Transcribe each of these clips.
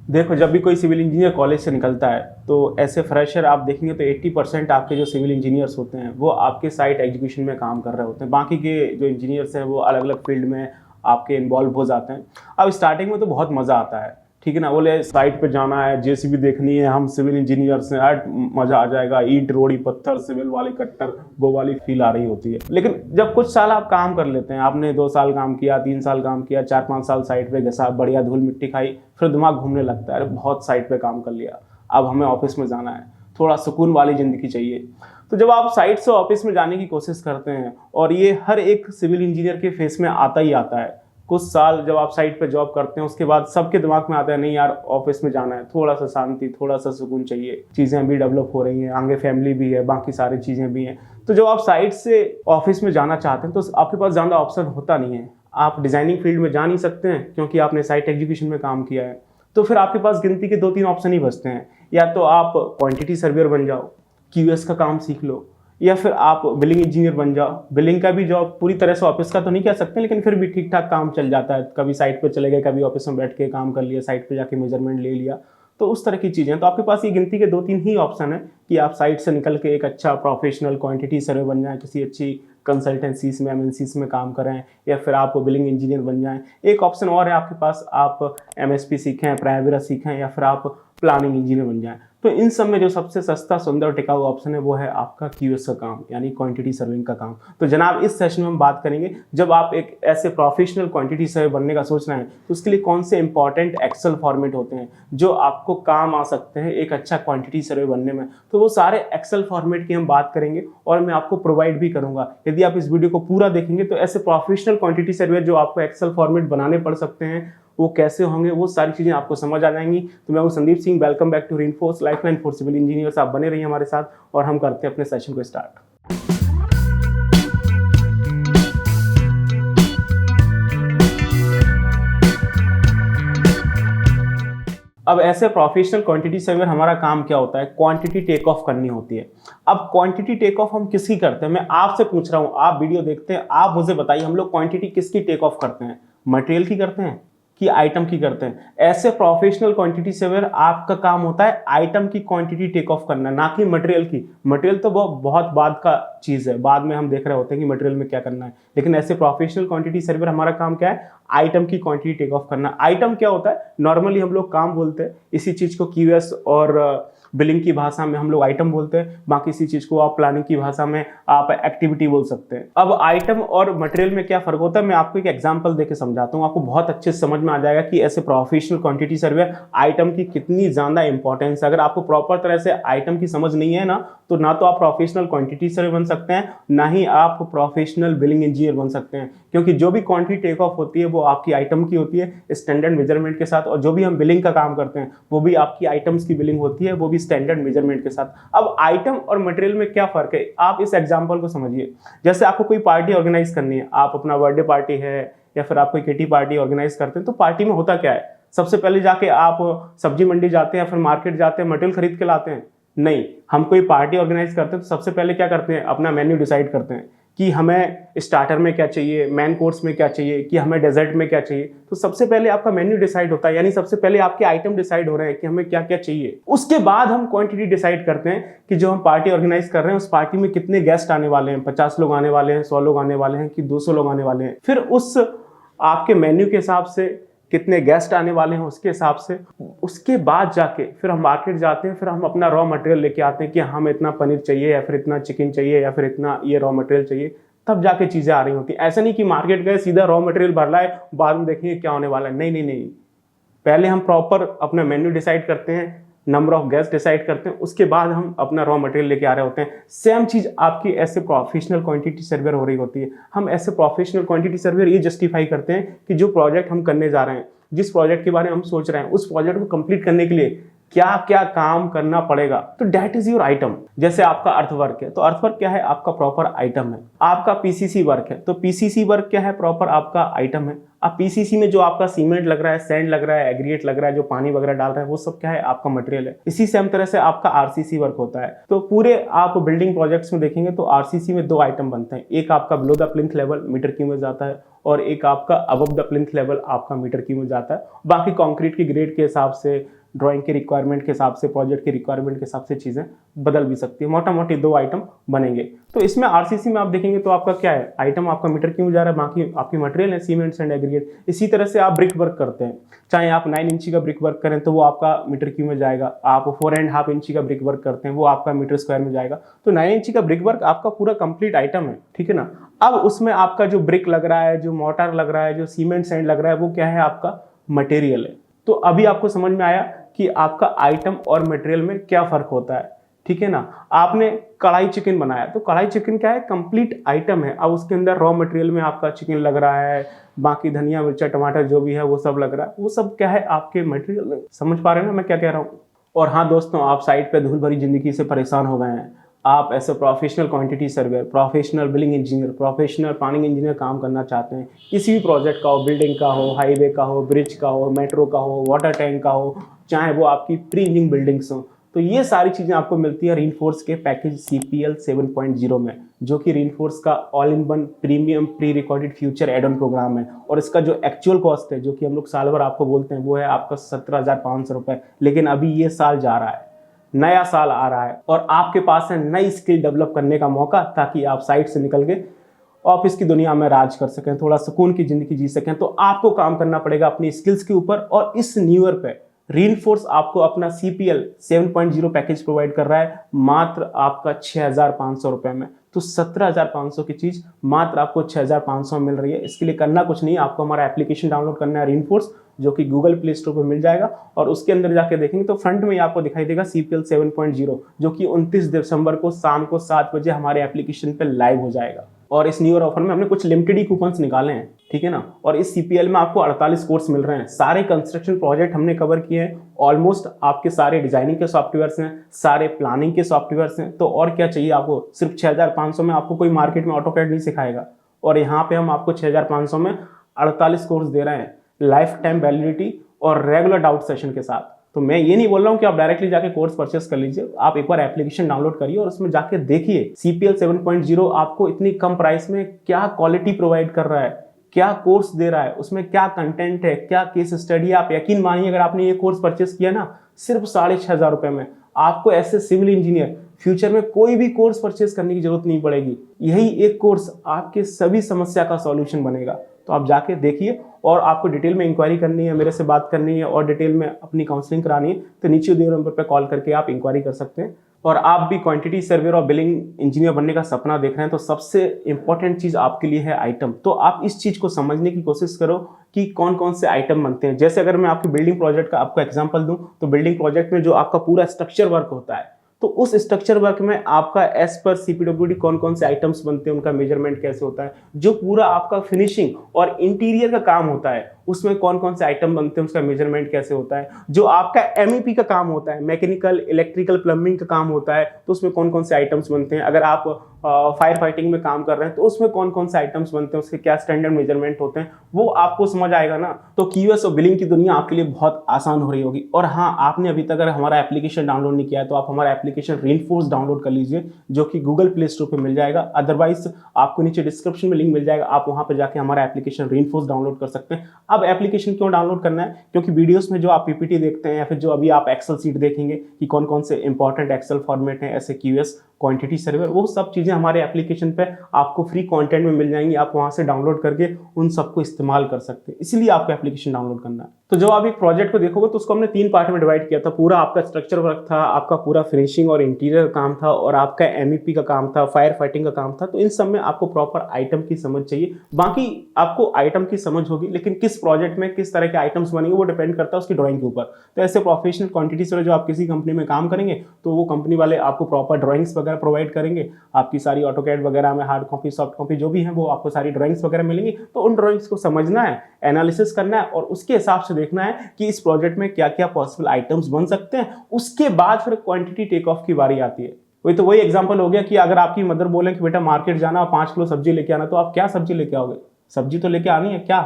देखो, जब भी कोई सिविल इंजीनियर कॉलेज से निकलता है तो ऐसे फ्रेशर आप देखेंगे तो 80% आपके जो सिविल इंजीनियर्स होते हैं वो आपके साइट एग्जीक्यूशन में काम कर रहे होते हैं। बाकी के जो इंजीनियर्स हैं वो अलग अलग फील्ड में आपके इन्वॉल्व हो जाते हैं। अब स्टार्टिंग में तो बहुत मज़ा आता है, ठीक है ना, बोले साइट पे जाना है, जेसीबी देखनी है, हम सिविल इंजीनियर्स हैं, यार मज़ा आ जाएगा, ईंट रोड़ी पत्थर सिविल वाली कट्टर वो वाली फील आ रही होती है। लेकिन जब कुछ साल आप काम कर लेते हैं, आपने 2 साल काम किया, 3 साल काम किया, 4-5 साल साइट पे घसा, बढ़िया धूल मिट्टी खाई, फिर दिमाग घूमने लगता है, अरे बहुत साइट पे काम कर लिया, अब हमें ऑफिस में जाना है, थोड़ा सुकून वाली ज़िंदगी चाहिए। तो जब आप साइट से ऑफिस में जाने की कोशिश करते हैं, और ये हर एक सिविल इंजीनियर के फेस में आता ही आता है, कुछ साल जब आप साइट पे जॉब करते हैं उसके बाद सबके दिमाग में आता है नहीं यार ऑफिस में जाना है, थोड़ा सा शांति, थोड़ा सा सुकून चाहिए, चीज़ें भी डेवलप हो रही हैं, आगे फैमिली भी है, बाकी सारी चीज़ें भी हैं। तो जब आप साइट से ऑफिस में जाना चाहते हैं तो आपके पास ज़्यादा ऑप्शन होता नहीं है। आप डिज़ाइनिंग फील्ड में जा नहीं सकते हैं क्योंकि आपने साइट एग्जीक्यूशन में काम किया है। तो फिर आपके पास गिनती के 2-3 ऑप्शन ही बचते हैं, या तो आप क्वांटिटी सर्वेयर बन जाओ, क्यूएस का काम सीख लो, या फिर आप बिलिंग इंजीनियर बन जाओ। बिलिंग का भी जॉब पूरी तरह से ऑफिस का तो नहीं कह सकते, लेकिन फिर भी ठीक ठाक काम चल जाता है, कभी साइट पे चले गए, कभी ऑफिस में बैठ के काम कर लिया, साइट पे जाके मेजरमेंट ले लिया, तो उस तरह की चीज़ें। तो आपके पास ये गिनती के 2-3 ही ऑप्शन है कि आप साइट से निकल के एक अच्छा प्रोफेशनल क्वांटिटी सर्वे बन जाएं, किसी अच्छी कंसल्टेंसीज में, एमएनसीज में काम करें, या फिर आप बिलिंग इंजीनियर बन जाएं। एक ऑप्शन और है आपके पास, आप एमएसपी सीखें, प्राइवेरा सीखें, या फिर आप प्लानिंग इंजीनियर बन जाएं। तो इन सब में जो सबसे सस्ता, सुंदर, टिकाऊ ऑप्शन है वो है आपका क्यूएस का काम, यानी क्वांटिटी सर्विंग का काम। तो जनाब इस सेशन में हम बात करेंगे, जब आप एक ऐसे प्रोफेशनल क्वांटिटी सर्वे बनने का सोच रहे हैं तो उसके लिए कौन से इंपॉर्टेंट एक्सेल फॉर्मेट होते हैं जो आपको काम आ सकते हैं एक अच्छा क्वांटिटी सर्वे बनने में। तो वो सारे एक्सेल फॉर्मेट की हम बात करेंगे और मैं आपको प्रोवाइड भी करूंगा। यदि आप इस वीडियो को पूरा देखेंगे तो ऐसे प्रोफेशनल क्वांटिटी सर्वे जो आपको एक्सेल फॉर्मेट बनाने पड़ सकते हैं वो कैसे होंगे, वो सारी चीज़ें आपको समझ आ जाएंगी। तो मैं हूं Sandeep Singh, welcome back to Reinforce Lifeline for civil engineers. आप बने रहिए हमारे साथ और हम करते हैं अपने सेशन को स्टार्ट। अब ऐसे प्रोफेशनल क्वांटिटी सर्वेयर हमारा काम क्या होता है, क्वांटिटी टेक ऑफ करनी होती है। अब क्वांटिटी टेक ऑफ हम किसकी करते हैं, मैं आपसे पूछ रहा हूं, आप वीडियो देखते हैं, आप मुझे बताइए हम लोग क्वांटिटी किसकी टेक ऑफ करते हैं, मटेरियल की करते हैं कि आइटम की करते हैं। ऐसे प्रोफेशनल क्वांटिटी सर्वेयर आपका काम होता है आइटम की क्वांटिटी टेक ऑफ करना, ना कि मटेरियल की। मटेरियल तो वो बहुत बाद का चीज़ है, बाद में हम देख रहे होते हैं कि मटेरियल में क्या करना है, लेकिन ऐसे प्रोफेशनल क्वांटिटी सर्वेयर हमारा काम क्या है, आइटम की क्वांटिटी टेक ऑफ करना। आइटम क्या होता है, नॉर्मली हम लोग काम बोलते हैं इसी चीज़ को, क्यूएस और बिलिंग की भाषा में हम लोग आइटम बोलते हैं, बाकी इसी चीज़ को आप प्लानिंग की भाषा में आप एक्टिविटी बोल सकते हैं। अब आइटम और मटेरियल में क्या फ़र्क होता है, मैं आपको एक एग्जांपल देके समझाता हूँ, आपको बहुत अच्छे से समझ में आ जाएगा कि ऐसे प्रोफेशनल क्वांटिटी सर्वे आइटम की कितनी ज़्यादा इंपॉर्टेंस है। अगर आपको प्रॉपर तरह से आइटम की समझ नहीं है ना तो आप प्रोफेशनल क्वांटिटी सर्वे बन सकते हैं, ना ही आप प्रोफेशनल बिलिंग इंजीनियर बन सकते हैं, क्योंकि जो भी क्वांटिटी टेक ऑफ होती है वो आपकी आइटम की होती है स्टैंडर्ड मेजरमेंट के साथ, और जो भी हम बिलिंग का काम करते हैं वो भी आपकी आइटम्स की बिलिंग होती है, वो भी स्टैंडर्ड मेजरमेंट के साथ। अब आइटम और मटेरियल में क्या फर्क है, आप इस एग्जांपल को समझिए। जैसे आपको कोई पार्टी ऑर्गेनाइज करनी है, आप अपना बर्थडे पार्टी है या फिर आप कोई किटी पार्टी ऑर्गेनाइज करते हैं, तो पार्टी में होता क्या है, सबसे पहले जाके आप सब्जी मंडी जाते हैं या फिर मार्केट जाते हैं, मटेरियल खरीद के लाते हैं? नहीं, हम कोई पार्टी ऑर्गेनाइज करते हैं तो सबसे पहले क्या करते हैं, अपना मेन्यू डिसाइड करते हैं कि हमें स्टार्टर में क्या चाहिए, मेन कोर्स में क्या चाहिए, कि हमें डेजर्ट में क्या चाहिए। तो सबसे पहले आपका मेन्यू डिसाइड होता है, यानी सबसे पहले आपके आइटम डिसाइड हो रहे हैं कि हमें क्या क्या चाहिए। उसके बाद हम क्वांटिटी डिसाइड करते हैं कि जो हम पार्टी ऑर्गेनाइज कर रहे हैं उस पार्टी में कितने गेस्ट आने वाले हैं, 50 लोग आने वाले हैं, 100 लोग आने वाले हैं, कि 200 लोग आने वाले हैं। फिर उस आपके मेन्यू के हिसाब से कितने गेस्ट आने वाले हैं उसके हिसाब से, उसके बाद जाके फिर हम मार्केट जाते हैं, फिर हम अपना रॉ मटेरियल लेके आते हैं कि हमें इतना पनीर चाहिए या फिर इतना चिकन चाहिए या फिर इतना ये रॉ मटेरियल चाहिए, तब जाके चीज़ें आ रही होती हैं। ऐसा नहीं कि मार्केट गए सीधा रॉ मटेरियल भर लाए, बाद में देखेंगे क्या होने वाला है। नहीं नहीं नहीं, पहले हम प्रॉपर अपना मेन्यू डिसाइड करते हैं, नंबर ऑफ गेस्ट डिसाइड करते हैं, उसके बाद हम अपना रॉ मटेरियल लेके आ रहे होते हैं। सेम चीज़ आपकी ऐसे प्रोफेशनल क्वांटिटी सर्वेयर हो रही होती है। हम ऐसे प्रोफेशनल क्वांटिटी सर्वेयर ये जस्टिफाई करते हैं कि जो प्रोजेक्ट हम करने जा रहे हैं, जिस प्रोजेक्ट के बारे में हम सोच रहे हैं, उस प्रोजेक्ट को कंप्लीट करने के लिए क्या क्या काम करना पड़ेगा, तो डेट इज योर आइटम। जैसे आपका अर्थवर्क है तो अर्थवर्क क्या है, आपका प्रॉपर आइटम है। आपका पीसीसी वर्क है तो पीसीसी वर्क क्या है, प्रॉपर आपका आइटम है। अब पीसीसी में जो आपका सीमेंट लग रहा है, सैंड लग रहा है, एग्रीगेट लग रहा है, जो पानी वगैरह डाल रहा है, वो सब क्या है, आपका मटेरियल है। इसी सेम तरह से आपका आरसीसी वर्क होता है। तो पूरे आप बिल्डिंग प्रोजेक्ट्स में देखेंगे तो आरसीसी में 2 आइटम बनते हैं, एक आपका below the plinth level meter cube में जाता है, और एक आपका अबव द प्लिंथ लेवल आपका मीटर क्यूब में जाता है। बाकी कंक्रीट की ग्रेड के हिसाब से, ड्राइंग के रिक्वायरमेंट के हिसाब से, प्रोजेक्ट के रिक्वायरमेंट के हिसाब से चीज़ें बदल भी सकती है। मोटा मोटी 2 आइटम बनेंगे। तो इसमें आरसीसी में आप देखेंगे तो आपका क्या है, आइटम आपका मीटर क्यों जा रहा है, बाकी आपकी मटेरियल है सीमेंट एंड एग्रीगेट। इसी तरह से आप ब्रिक वर्क करते हैं, चाहे आप 9 इंची का ब्रिक वर्क करें तो वो आपका मीटर क्यू में जाएगा, आप 4.5 इंची का ब्रिक वर्क करते हैं वो आपका मीटर स्क्वायर में जाएगा। तो 9 इंची का ब्रिक वर्क आपका पूरा कंप्लीट आइटम है, ठीक है ना। अब उसमें आपका जो ब्रिक लग रहा है, जो मोटर लग रहा है, जो सीमेंट सैंड लग रहा है, वो क्या है, आपका मटेरियल है। तो अभी आपको समझ में आया कि आपका आइटम और मटेरियल में क्या फर्क होता है, ठीक है ना। आपने कढ़ाई चिकन बनाया तो कढ़ाई चिकन क्या है, कंप्लीट आइटम है। अब उसके अंदर रॉ मटेरियल में आपका चिकन लग रहा है, बाकी धनिया मिर्चा टमाटर जो भी है वो सब लग रहा है, वो सब क्या है, आपके मटेरियल में। समझ पा रहे हैं ना मैं क्या कह रहा हूँ। और हाँ दोस्तों, आप साइट पे धूल भरी जिंदगी से परेशान हो गए हैं, आप ऐसे professional quantity surveyor, professional billing engineer, professional planning engineer काम करना चाहते हैं, किसी भी प्रोजेक्ट का हो, बिल्डिंग का हो, हाईवे का हो, ब्रिज का हो, मेट्रो का हो, वाटर टैंक का हो, चाहे वो आपकी प्री इंजीनियरिंग बिल्डिंग्स हो, तो ये सारी चीज़ें आपको मिलती है रीइंफोर्स के पैकेज CPL 7.0 में, जो कि रीइंफोर्स का all in one premium pre recorded future add on program है। और इसका जो एक्चुअल कॉस्ट है, जो कि हम लोग साल भर आपको बोलते हैं, वो है आपका 17,500 रुपये। लेकिन अभी ये साल जा रहा है, नया साल आ रहा है और आपके पास है नई स्किल डेवलप करने का मौका, ताकि आप साइट से निकल के ऑफिस की दुनिया में राज कर सकें, थोड़ा सुकून की जिंदगी जी सकें। तो आपको काम करना पड़ेगा अपनी स्किल्स के ऊपर। और इस न्यू ईयर पे रीइंफोर्स आपको अपना CPL 7.0 पैकेज प्रोवाइड कर रहा है मात्र आपका 6,500 रुपये में। तो 17,500 की चीज मात्र आपको 6,500 मिल रही है। इसके लिए करना कुछ नहीं, आपको हमारा एप्लीकेशन डाउनलोड करना है रीइंफोर्स, जो कि गूगल प्ले स्टोर पर मिल जाएगा। और उसके अंदर जाके देखेंगे तो फ्रंट में आपको दिखाई देगा CPL 7.0, जो कि 29 दिसंबर को शाम को 7 बजे हमारे एप्लीकेशन पे लाइव हो जाएगा। और इस न्यू ईयर ऑफर में हमने कुछ लिमिटेड ही कूपन्स निकाले हैं, ठीक है ना। और इस CPL में आपको 48 कोर्स मिल रहे हैं, सारे कंस्ट्रक्शन प्रोजेक्ट हमने कवर किए हैं, ऑलमोस्ट आपके सारे डिजाइनिंग के सॉफ्टवेयर्स हैं, सारे प्लानिंग के सॉफ्टवेयर्स हैं। तो और क्या चाहिए आपको, सिर्फ 6,500 में आपको कोई मार्केट में ऑटोकैड नहीं सिखाएगा। और यहाँ पे हम आपको 6,500 में 48 कोर्स दे रहे हैं, लाइफ टाइम वैलिडिटी और रेगुलर डाउट सेशन के साथ। तो मैं ये नहीं बोल रहा हूँ कि आप डायरेक्टली जाके कोर्स परचेस कर लीजिए, आप एक बार एप्लीकेशन डाउनलोड करिए और उसमें जाके देखिए CPL 7.0 आपको इतनी कम प्राइस में क्या क्वालिटी प्रोवाइड कर रहा है, क्या कोर्स दे रहा है, उसमें क्या कंटेंट है, क्या केस स्टडी है। आप यकीन मानिए, अगर आपने ये कोर्स परचेस किया ना सिर्फ 6,500 रुपये में, आपको ऐसे सिविल इंजीनियर फ्यूचर में कोई भी कोर्स परचेस करने की जरूरत नहीं पड़ेगी। यही एक कोर्स आपके सभी समस्या का सॉल्यूशन बनेगा। तो आप जाके देखिए, और आपको डिटेल में इंक्वायरी करनी है, मेरे से बात करनी है और डिटेल में अपनी काउंसलिंग करानी है, तो नीचे दिए नंबर पर कॉल करके आप इंक्वायरी कर सकते हैं। और आप भी क्वांटिटी सर्वेयर और बिलिंग इंजीनियर बनने का सपना देख रहे हैं, तो सबसे इंपॉर्टेंट चीज आपके लिए है आइटम। तो आप इस चीज को समझने की कोशिश करो कि कौन कौन से आइटम बनते हैं। जैसे अगर मैं आपकी बिल्डिंग प्रोजेक्ट का आपको एग्जांपल दूं, तो बिल्डिंग प्रोजेक्ट में जो आपका पूरा स्ट्रक्चर वर्क होता है, तो उस स्ट्रक्चर वर्क में आपका एज पर CPWD कौन कौन से आइटम्स बनते हैं, उनका मेजरमेंट कैसे होता है। जो पूरा आपका फिनिशिंग और इंटीरियर का काम होता है, उसमें कौन कौन से आइटम बनते हैं, उसका मेजरमेंट कैसे होता है। जो आपका MEP का काम होता है, मैकेनिकल इलेक्ट्रिकल प्लम्बिंग का काम होता है, तो उसमें कौन कौन से आइटम्स बनते हैं। अगर आप फायर फाइटिंग में काम कर रहे हैं, तो उसमें कौन कौन से आइटम्स बनते हैं, उसके क्या स्टैंडर्ड मेजरमेंट होते हैं, वो आपको समझ आएगा ना। तो QS और बिलिंग की दुनिया आपके लिए बहुत आसान हो रही होगी। और हाँ, आपने अभी तक अगर हमारा एप्लीकेशन डाउनलोड नहीं किया है, तो आप हमारा एप्लीकेशन रीइंफोर्स डाउनलोड कर लीजिए, जो कि गूगल प्ले स्टोर पर मिल जाएगा। अदरवाइज आपको नीचे डिस्क्रिप्शन में लिंक मिल जाएगा, आप वहां पर जाके हमारा एप्लीकेशन रीइंफोर्स डाउनलोड कर सकते हैं। अब एप्लीकेशन क्यों डाउनलोड करना है, क्योंकि वीडियोस में जो आप PPT देखते हैं या फिर जो अभी आप एक्सेल सीट देखेंगे कि कौन कौन से इंपॉर्टेंट एक्सेल फॉर्मेट हैं, ऐसे QS क्वांटिटी सर्वेयर, वो सब चीजें हमारे एप्लीकेशन पे आपको फ्री कंटेंट में मिल जाएंगी। आप वहां से डाउनलोड करके उन सबको इस्तेमाल कर सकते हैं, इसलिए आपको एप्लीकेशन डाउनलोड करना है। तो जब आप एक प्रोजेक्ट को देखोगे तो उसको हमने 3 पार्ट में डिवाइड किया था। पूरा आपका स्ट्रक्चर वर्क था, आपका पूरा फिनिशिंग और इंटीरियर का काम था, और आपका MEP का काम था, फायर फाइटिंग का काम था। तो इन सब में आपको प्रॉपर आइटम की समझ चाहिए। बाकी आपको आइटम की समझ होगी, लेकिन किस प्रोजेक्ट में किस तरह के आइटम्स बनेंगे वो डिपेंड करता है उसकी ड्राइंग के ऊपर। तो ऐसे प्रोफेशनल क्वांटिटी सर्वेयर जो आप किसी कंपनी में काम करेंगे, तो वो कंपनी वाले आपको प्रॉपर ड्राइंग्स वगैरह प्रोवाइड करेंगे। आपकी सारी ऑटोकैड वगैरह में हार्ड कॉपी सॉफ्ट कॉपी जो भी है, वो आपको सारी ड्राइंग्स वगैरह मिलेंगी। तो उन ड्राइंग्स को समझना है, एनालिसिस करना है, और उसके हिसाब से देखना है कि इस प्रोजेक्ट में क्या क्या पॉसिबल आइटम्स बन सकते हैं। उसके बाद फिर क्वांटिटी टेक ऑफ की बारी आती है। वही एग्जांपल हो गया कि अगर आपकी मदर बोले कि बेटा मार्केट जाना और 5 किलो सब्जी लेके आना, तो आप क्या सब्जी लेके आओगे? सब्जी तो लेके आनी है, क्या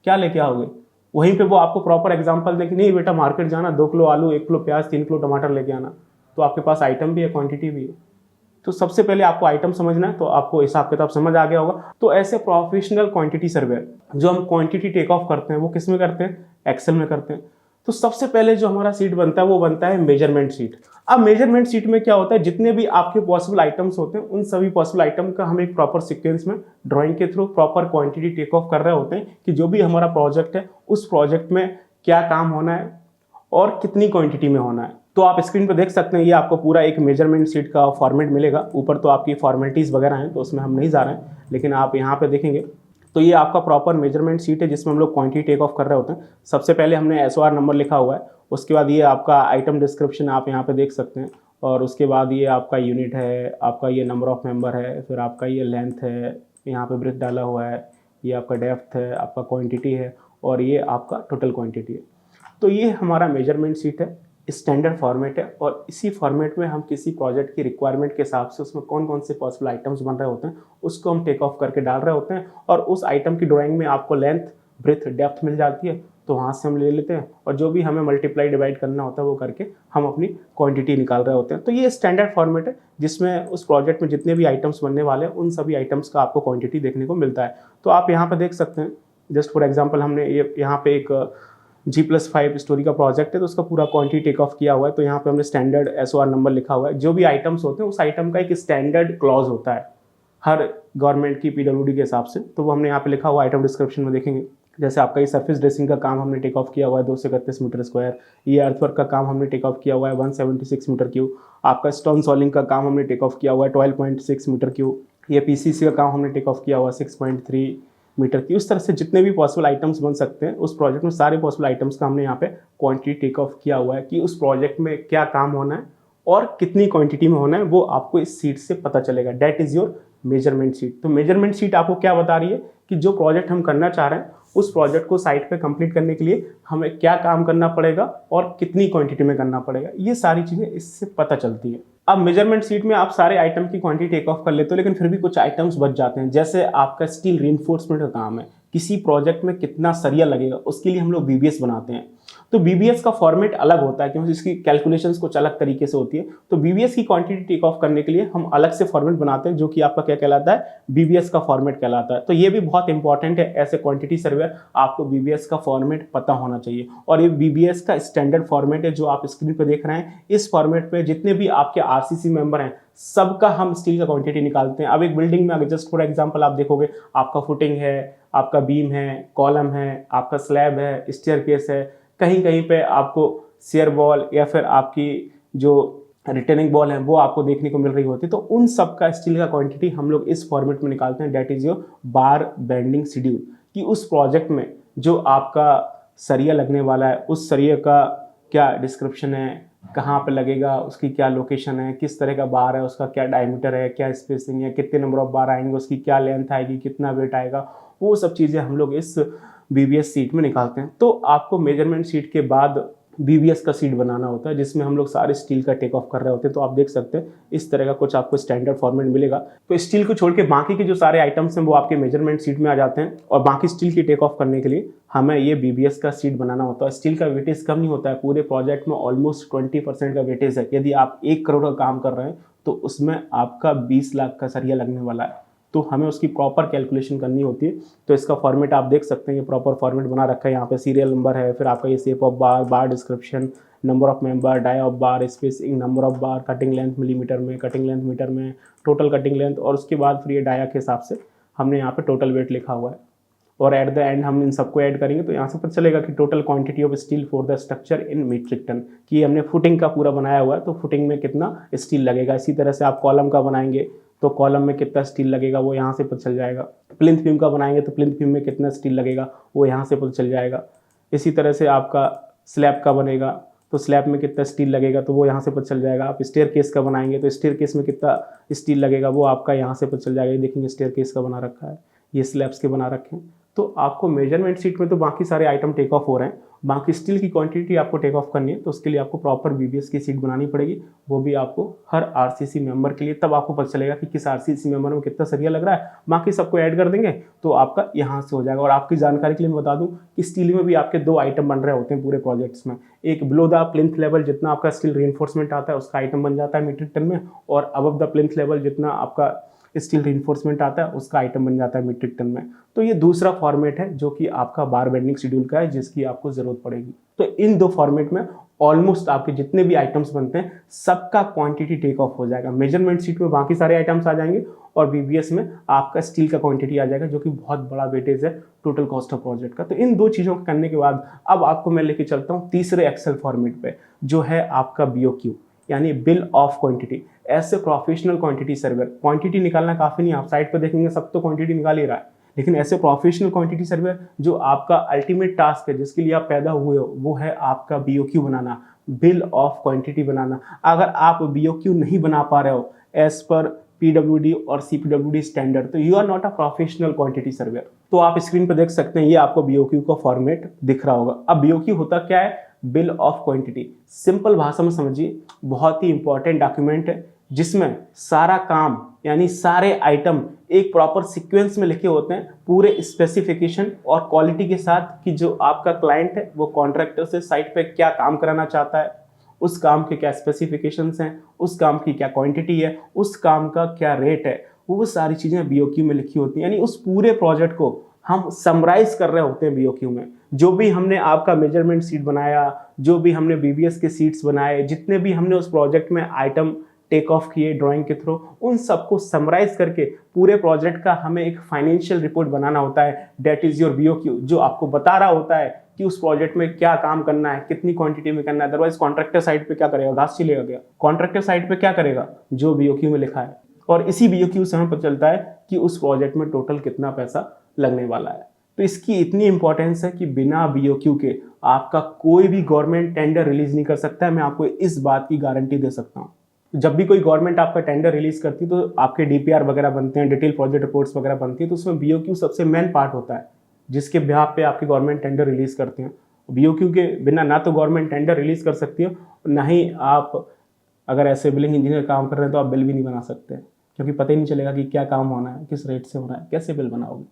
क्या लेके आओगे? वहीं पे वो आपको प्रॉपर एग्जांपल दे कि नहीं बेटा मार्केट जाना, 2 किलो आलू, 1 किलो प्याज, 3 किलो टमाटर लेके आना। तो आपके पास आइटम भी है, क्वांटिटी भी है। तो सबसे पहले आपको आइटम समझना है, तो आपको हिसाब किताब समझ आ गया होगा। तो ऐसे प्रोफेशनल क्वांटिटी सर्वेयर जो हम क्वांटिटी टेक ऑफ करते हैं, वो किस में करते हैं? एक्सेल में करते हैं। तो सबसे पहले जो हमारा सीट बनता है वो बनता है मेजरमेंट सीट। अब मेजरमेंट सीट में क्या होता है, जितने भी आपके पॉसिबल आइटम्स होते हैं उन सभी पॉसिबल आइटम का हम एक प्रॉपर सीक्वेंस में ड्राइंग के through proper quantity take off कर रहे होते हैं कि जो भी हमारा प्रोजेक्ट है उस प्रोजेक्ट में क्या काम होना है और कितनी क्वांटिटी में होना है। तो आप स्क्रीन पर देख सकते हैं, ये आपको पूरा एक मेजरमेंट सीट का फॉर्मेट मिलेगा। ऊपर तो आपकी फॉर्मेलिटीज़ वगैरह हैं तो उसमें हम नहीं जा रहे हैं, लेकिन आप यहाँ पे देखेंगे तो ये आपका प्रॉपर मेजरमेंट सीट है जिसमें हम लोग क्वांटिटी टेक ऑफ कर रहे होते हैं। सबसे पहले हमने एसओआर नंबर लिखा हुआ है, उसके बाद ये आपका आइटम डिस्क्रिप्शन आप यहाँ पे देख सकते हैं, और उसके बाद ये आपका यूनिट है, आपका ये नंबर ऑफ मेंबर है, फिर आपका ये लेंथ है, यहाँ पे ब्रेक डाला हुआ है, ये आपका डेप्थ है, आपका क्वांटिटी है, और ये आपका टोटल क्वांटिटी है। तो ये हमारा मेजरमेंट सीट है, स्टैंडर्ड फॉर्मेट है, और इसी फॉर्मेट में हम किसी प्रोजेक्ट की रिक्वायरमेंट के हिसाब से उसमें कौन कौन से पॉसिबल आइटम्स बन रहे होते हैं उसको हम टेक ऑफ करके डाल रहे होते हैं, और उस आइटम की ड्राइंग में आपको लेंथ, ब्रेथ, डेप्थ मिल जाती है तो वहाँ से हम ले लेते हैं, और जो भी हमें मल्टीप्लाई डिवाइड करना होता है वो करके हम अपनी क्वांटिटी निकाल रहे होते हैं। तो ये स्टैंडर्ड फॉर्मेट है जिसमें उस प्रोजेक्ट में जितने भी आइटम्स बनने वाले हैं उन सभी आइटम्स का आपको क्वांटिटी देखने को मिलता है। तो आप यहाँ पर देख सकते हैं, जस्ट फॉर एग्जाम्पल हमने ये यहाँ पे एक G+5 स्टोरी का प्रोजेक्ट है तो उसका पूरा क्वांटिटी टेक ऑफ किया हुआ है। तो यहाँ पे हमने स्टैंडर्ड एसओआर नंबर लिखा हुआ है। जो भी आइटम्स होते हैं उस आइटम का एक स्टैंडर्ड क्लॉज होता है हर गवर्नमेंट की पीडब्ल्यूडी के हिसाब से, तो वो हमने यहाँ पे लिखा हुआ आइटम डिस्क्रिप्शन में देखेंगे। जैसे आपका ये सरफेस ड्रेसिंग का काम हमने टेक ऑफ किया हुआ है 231 मीटर स्क्वायर, ये अर्थवर्क का काम हमने टेक ऑफ किया हुआ है 176 मीटर क्यूब, आपका स्टोन सॉलिंग का काम हमने टेक ऑफ किया हुआ है 12.6 मीटर क्यूब, ये पीसीसी का काम हमने टेक ऑफ किया हुआ है 6.3 मीटर की। उस तरह से जितने भी पॉसिबल आइटम्स बन सकते हैं उस प्रोजेक्ट में सारे पॉसिबल आइटम्स का हमने यहाँ पे क्वांटिटी टेक ऑफ किया हुआ है कि उस प्रोजेक्ट में क्या काम होना है और कितनी क्वांटिटी में होना है वो आपको इस सीट से पता चलेगा। That is your measurement seat. तो मेजरमेंट सीट आपको क्या बता रही है कि जो प्रोजेक्ट हम करना चाह रहे हैं उस प्रोजेक्ट को साइट पे कंप्लीट करने के लिए हमें क्या काम करना पड़ेगा और कितनी क्वांटिटी में करना पड़ेगा, ये सारी चीज़ें इससे पता चलती है। अब मेजरमेंट सीट में आप सारे आइटम की क्वांटिटी टेक ऑफ कर लेते हो, लेकिन फिर भी कुछ आइटम्स बच जाते हैं। जैसे आपका स्टील रीइंफोर्समेंट का काम है, किसी प्रोजेक्ट में कितना सरिया लगेगा उसके लिए हम लोग बीबीएस बनाते हैं। तो बीबीएस का फॉर्मेट अलग होता है क्योंकि इसकी कैलकुलेशंस कुछ अलग तरीके से होती है। तो बीबीएस की क्वांटिटी टेक ऑफ करने के लिए हम अलग से फॉर्मेट बनाते हैं जो कि आपका क्या कहलाता है, बीबीएस का फॉर्मेट कहलाता है। तो ये भी बहुत इंपॉर्टेंट है, ऐसे क्वांटिटी सर्वेयर आपको बीबीएस का फॉर्मेट पता होना चाहिए। और ये बीबीएस का स्टैंडर्ड फॉर्मेट है जो आप स्क्रीन पर देख रहे हैं। इस फॉर्मेट पे जितने भी आपके आरसीसी मेंबर हैं सबका हम स्टील का क्वांटिटी निकालते हैं। अब एक बिल्डिंग में अगर जस्ट फॉर एग्जांपल आप देखोगे, आपका फुटिंग है, आपका बीम है, कॉलम है, आपका स्लैब है, स्टेयरकेस है, कहीं कहीं पे आपको शेयर वॉल या फिर आपकी जो रिटर्निंग बॉल है वो आपको देखने को मिल रही होती है। तो उन सब का स्टील का क्वांटिटी हम लोग इस फॉर्मेट में निकालते हैं। That is your bar bending schedule, कि उस प्रोजेक्ट में जो आपका सरिया लगने वाला है उस सरिया का क्या डिस्क्रिप्शन है, कहाँ पे लगेगा, उसकी क्या लोकेशन है, किस तरह का बार है, उसका क्या डायमीटर है, क्या स्पेसिंग है, कितने नंबर ऑफ बार आएंगे, उसकी क्या लेंथ आएगी, कितना वेट आएगा, वो सब चीज़ें हम लोग इस बीबीएस सीट में निकालते हैं। तो आपको मेजरमेंट सीट के बाद बीबीएस का सीट बनाना होता है जिसमें हम लोग सारे स्टील का टेक ऑफ कर रहे होते हैं। तो आप देख सकते हैं इस तरह का कुछ आपको स्टैंडर्ड फॉर्मेट मिलेगा। तो स्टील को छोड़ के बाकी के जो सारे आइटम्स हैं वो आपके मेजरमेंट सीट में आ जाते हैं, और बाकी स्टील की टेक ऑफ करने के लिए हमें ये बीबीएस का सीट बनाना होता है। स्टील का वेटेज कम नहीं होता है, पूरे प्रोजेक्ट में ऑलमोस्ट 20% का वेटेज है। यदि आप 1 करोड़ का काम कर रहे हैं तो उसमें आपका 20 लाख का सरिया लगने वाला है, तो हमें उसकी प्रॉपर कैलकुलेशन करनी होती है। तो इसका फॉर्मेट आप देख सकते हैं, ये प्रॉपर फॉर्मेट बना रखा है। यहाँ पे सीरियल नंबर है, फिर आपका ये shape of bar, bar description, number of member, dia of bar, spacing, number of bar, cutting length millimetre में, कटिंग लेंथ मीटर में, टोटल कटिंग लेंथ, और उसके बाद फिर ये डाया के हिसाब से हमने यहाँ पे टोटल वेट लिखा हुआ है। और एट द एंड हम इन सबको ऐड करेंगे तो यहाँ से पता चलेगा कि total quantity of steel for the structure in metric ton, कि हमने फुटिंग का पूरा बनाया हुआ है तो फुटिंग में कितना स्टील लगेगा। इसी तरह से आप कॉलम का बनाएंगे तो कॉलम में कितना स्टील लगेगा वो यहाँ से पता चल जाएगा। प्लिंथ बीम का बनाएंगे तो प्लिंथ बीम में कितना स्टील लगेगा वो यहाँ से पता चल जाएगा। इसी तरह से आपका स्लैब का बनेगा तो स्लैब में कितना स्टील लगेगा तो वो यहाँ से पता चल जाएगा। आप स्टेयर केस का बनाएंगे तो स्टेयर केस में कितना स्टील लगेगा वो आपका यहाँ से पता चल जाएगा। देखेंगे स्टेयर केस का बना रखा है, ये स्लैब्स के बना रखे हैं। तो आपको मेजरमेंट सीट में तो बाकी सारे आइटम टेक ऑफ हो रहे हैं, बाकी स्टील की क्वांटिटी आपको टेक ऑफ करनी है तो उसके लिए आपको प्रॉपर बीबीएस की सीट बनानी पड़ेगी, वो भी आपको हर आरसीसी मेंबर के लिए। तब आपको पता चलेगा कि किस आरसीसी मेंबर में कितना सरिया लग रहा है। बाकी सबको ऐड कर देंगे तो आपका यहाँ से हो जाएगा। और आपकी जानकारी के लिए मैं बता दूं कि स्टील में भी आपके 2 आइटम बन रहे होते हैं पूरे प्रोजेक्ट्स में। एक बिलो द प्लिंथ लेवल जितना आपका स्टील रीइंफोर्समेंट आता है उसका आइटम बन जाता है मीट्रिक टन में, और अबव द प्लिंथ लेवल जितना आपका स्टील रिइंफोर्समेंट आता है, उसका आइटम बन जाता है मीट्रिक टन में। तो ये दूसरा फॉर्मेट है जो कि आपका बार बेंडिंग शेड्यूल का है, जिसकी आपको जरूरत पड़ेगी। तो इन दो फॉर्मेट में ऑलमोस्ट आपके जितने भी आइटम्स बनते हैं सबका क्वांटिटी टेक ऑफ हो जाएगा। मेजरमेंट शीट में बाकी सारे आइटम्स आ जाएंगे और बीबीएस में आपका स्टील का क्वांटिटी आ जाएगा, जो कि बहुत बड़ा वेटेज है टोटल कॉस्ट ऑफ प्रोजेक्ट का। तो इन दो चीज़ों को करने के बाद अब आपको मैं लेके चलता हूँ तीसरे एक्सेल फॉर्मेट पे, जो है आपका बीओक्यू यानी बिल ऑफ क्वांटिटी। ऐसे प्रोफेशनल क्वांटिटी सर्वर, क्वांटिटी निकालना काफ़ी नहीं, आप साइट पर देखेंगे सब तो क्वांटिटी निकाल ही रहा है, लेकिन ऐसे प्रोफेशनल क्वांटिटी सर्वर जो आपका अल्टीमेट टास्क है, जिसके लिए आप पैदा हुए हो, वो है आपका बीओक्यू बनाना, बिल ऑफ क्वांटिटी बनाना। अगर आप बीओक्यू नहीं बना पा रहे हो एज पर पीडब्ल्यूडी और सीपीडब्ल्यूडी स्टैंडर्ड, तो you are not a professional quantity surveyor. तो आप स्क्रीन पर देख सकते हैं, ये आपको बीओक्यू का फॉर्मेट दिख रहा होगा। अब बीओक्यू होता क्या है? Bill of quantity. सिंपल भाषा में समझिए, बहुत ही इंपॉर्टेंट डॉक्यूमेंट है जिसमें सारा काम यानी सारे आइटम एक प्रॉपर सीक्वेंस में लिखे होते हैं, पूरे स्पेसिफिकेशन और क्वालिटी के साथ, कि जो आपका क्लाइंट है वो कॉन्ट्रैक्टर से साइट पे क्या काम कराना चाहता है, उस काम के क्या स्पेसिफिकेशंस हैं, उस काम की क्या क्वांटिटी है, उस काम का क्या रेट है, वो सारी चीज़ें बीओक्यू में लिखी होती हैं। यानी उस पूरे प्रोजेक्ट को हम समराइज कर रहे होते हैं बीओक्यू में। जो भी हमने आपका मेजरमेंट शीट बनाया, जो भी हमने बीबीएस के शीट्स बनाए, जितने भी हमने उस प्रोजेक्ट में आइटम टेक ऑफ किए ड्राइंग के थ्रू, उन सबको समराइज करके पूरे प्रोजेक्ट का हमें एक फाइनेंशियल रिपोर्ट बनाना होता है। दैट इज योर बीओक्यू, जो आपको बता रहा होता है कि उस प्रोजेक्ट में क्या काम करना है, कितनी क्वांटिटी में करना है। अदरवाइज कॉन्ट्रैक्टर साइड पे क्या करेगा? घास छिलेगा गया। कॉन्ट्रैक्टर साइड पे क्या करेगा? जो बीओक्यू में लिखा है। और इसी बीओक्यू से हमें पता चलता है कि उस प्रोजेक्ट में टोटल कितना पैसा लगने वाला है। तो इसकी इतनी इंपॉर्टेंस है कि बिना बीओक्यू के आपका कोई भी गवर्नमेंट टेंडर रिलीज नहीं कर सकता है। मैं आपको इस बात की गारंटी दे सकता हूँ। जब भी कोई गवर्नमेंट आपका टेंडर रिलीज करती है तो आपके डीपीआर वगैरह बनते हैं, डिटेल प्रोजेक्ट रिपोर्ट्स वगैरह बनती है, तो उसमें बीओक्यू सबसे मेन पार्ट होता है, जिसके बिहाफ पे आपकी गवर्नमेंट टेंडर रिलीज करते हैं। बीओक्यू के बिना ना तो गवर्नमेंट टेंडर रिलीज कर सकती है, ना ही आप अगर ऐसे बिलिंग इंजीनियर काम कर रहे हैं तो आप बिल भी नहीं बना सकते, क्योंकि पता ही नहीं चलेगा कि क्या काम होना है, किस रेट से होना है, कैसे बिल बनाओगे।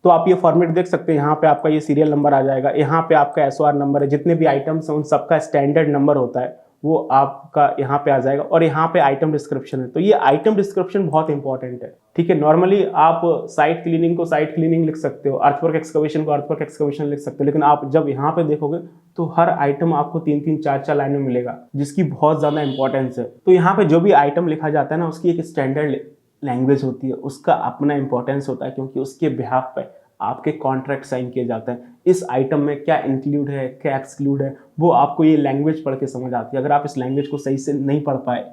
तो आप ये फॉर्मेट देख सकते हैं, यहाँ पे आपका ये सीरियल नंबर आ जाएगा, यहाँ पे आपका एसओआर नंबर है, जितने भी आइटम्स हैं उन सबका स्टैंडर्ड नंबर होता है, वो आपका यहाँ पे आ जाएगा। और यहाँ पे आइटम डिस्क्रिप्शन है। तो ये आइटम डिस्क्रिप्शन बहुत इंपॉर्टेंट है, ठीक है। नॉर्मली आप साइट क्लीनिंग को साइट क्लीनिंग लिख सकते हो, अर्थवर्क एक्सकवेशन को अर्थवर्क एक्सकवेशन लिख सकते हो, लेकिन आप जब यहाँ पे देखोगे तो हर आइटम आपको 3-3, 4-4 लाइन में मिलेगा, जिसकी बहुत ज़्यादा इंपॉर्टेंस है। तो यहाँ पे जो भी आइटम लिखा जाता है ना, उसकी एक स्टैंडर्ड लैंग्वेज होती है, उसका अपना इंपॉर्टेंस होता है, क्योंकि उसके बिहाफ पे आपके कॉन्ट्रैक्ट साइन किए जाते हैं। इस आइटम में क्या इंक्लूड है, क्या एक्सक्लूड है, वो आपको ये लैंग्वेज पढ़ के समझ आती है। अगर आप इस लैंग्वेज को सही से नहीं पढ़ पाए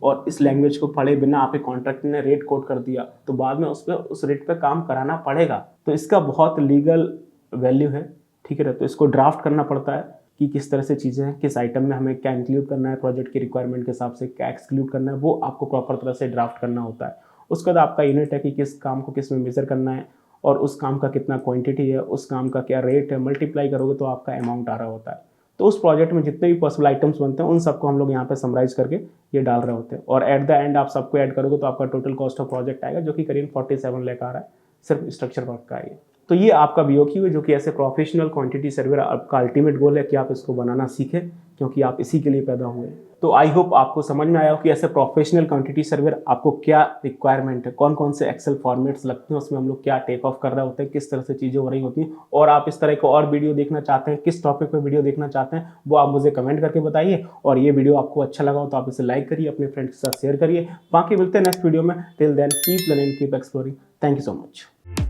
और इस लैंग्वेज को पढ़े बिना आपके कॉन्ट्रैक्ट ने रेट कोट कर दिया, तो बाद में उस रेट पे काम कराना पड़ेगा। तो इसका बहुत लीगल वैल्यू है, ठीक है। तो इसको ड्राफ्ट करना पड़ता है कि किस तरह से चीज़ें हैं, किस आइटम में हमें क्या इंक्लूड करना है, प्रोजेक्ट की रिक्वायरमेंट के हिसाब से क्या एक्सक्लूड करना है, वो आपको प्रॉपर तरह से ड्राफ्ट करना होता है। उसके बाद आपका यूनिट है कि किस काम को किस में मेजर करना है और उस काम का कितना क्वांटिटी है, उस काम का क्या रेट है, मल्टीप्लाई करोगे तो आपका अमाउंट आ रहा होता है। तो उस प्रोजेक्ट में जितने भी पॉसिबल आइटम्स बनते हैं उन सबको हम लोग यहाँ पे समराइज करके ये डाल रहे होते हैं, और एट द एंड आप सबको ऐड करोगे तो आपका टोटल कॉस्ट ऑफ प्रोजेक्ट आएगा, जो कि करीब 47 लाख आ रहा है, सिर्फ स्ट्रक्चर वर्क का है। तो ये आपका बीओक्यू है, जो कि ऐसे प्रोफेशनल क्वांटिटी सर्वर आपका अल्टीमेट गोल है कि आप इसको बनाना सीखें, क्योंकि आप इसी के लिए पैदा हुए हैं। तो आई होप आपको समझ में आया हो कि ऐसे प्रोफेशनल क्वांटिटी सर्वर आपको क्या रिक्वायरमेंट है, कौन कौन से एक्सेल फॉर्मेट्स लगते हैं, उसमें हम लोग क्या टेक ऑफ कर रहे होते हैं, किस तरह से चीज़ें हो रही होती हैं। और आप इस तरह को और वीडियो देखना चाहते हैं, किस टॉपिक पर वीडियो देखना चाहते हैं, वो आप मुझे कमेंट करके बताइए। और ये वीडियो आपको अच्छा लगा हो तो आप इसे लाइक करिए, अपने फ्रेंड्स के साथ शेयर करिए। बाकी मिलते हैं नेक्स्ट वीडियो में। Till then keep learning, keep exploring. Thank you so much.